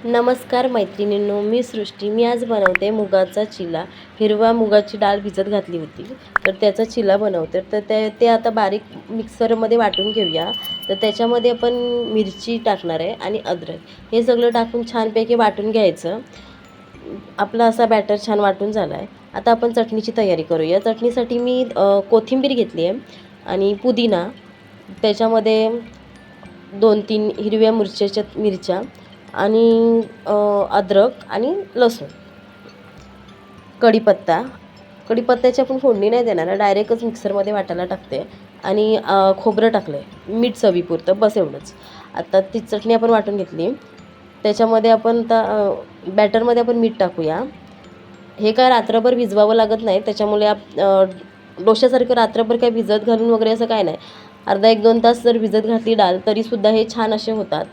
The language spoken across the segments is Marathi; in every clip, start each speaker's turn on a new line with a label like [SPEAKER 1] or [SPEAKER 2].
[SPEAKER 1] नमस्कार मैत्रिणींनो, मी सृष्टी. मी आज बनवते मुगाचा चिला. हिरवा मुगाची डाळ भिजत घातली होती, तर त्याचा चिला बनवते. तर ते आता बारीक मिक्सरमध्ये वाटून घेऊया. तर त्याच्यामध्ये आपण मिरची टाकणार आहे आणि अद्रक हे सगळं टाकून छानपैकी वाटून घ्यायचं. आपला असा बॅटर छान वाटून झाला आहे. आता आपण चटणीची तयारी करूया. चटणीसाठी मी कोथिंबीर घेतली आहे आणि पुदिना, त्याच्यामध्ये 2-3 हिरव्या मिरच्या आणि अद्रक आणि लसूण, कढीपत्त्याची आपण फोडणी नाही देणार आहे, डायरेक्टच मिक्सरमध्ये वाटायला टाकते. आणि खोबरं टाकलं आहे, मीठ चवीपुरतं, बस एवढंच. आता ती चटणी आपण वाटून घेतली. त्याच्यामध्ये आपण बॅटरमध्ये आपण मीठ टाकूया. हे काय रात्रभर भिजवावं लागत नाही, त्याच्यामुळे डोश्यासारखं रात्रभर काय भिजत घालून वगैरे असं काय नाही. अर्धा 1-2 तास जर भिजत घातली डाळ तरीसुद्धा हे छान असे होतात.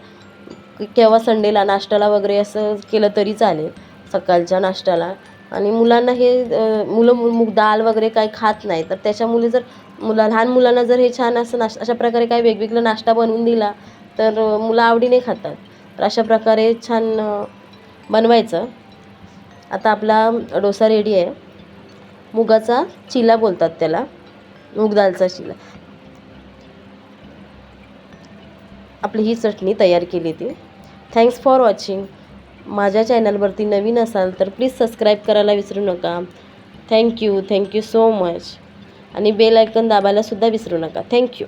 [SPEAKER 1] केव्हा संडेला नाश्त्याला वगैरे असं केलं तरी चालेल, सकाळच्या नाश्त्याला. आणि मुलांना हे मूग डाळ वगैरे काही खात नाही, तर त्याच्यामुळे जर लहान मुलांना जर हे छान असं अशा प्रकारे काही वेगवेगळा नाश्ता बनवून दिला तर मुलं आवडीने खातात. तर अशा प्रकारे छान बनवायचं. आता आपला डोसा रेडी आहे. मुगाचा चिला बोलतात त्याला, मूग दालचा चिला. आपली ही चटणी तयार केली ती. Thanks for watching. माझ्या चॅनलवरती नवीन असाल तर प्लीज सबस्क्राईब करायला विसरू नका. Thank you so much. आणि बेल आयकॉन दाबायलासुद्धा विसरू नका. थँक्यू.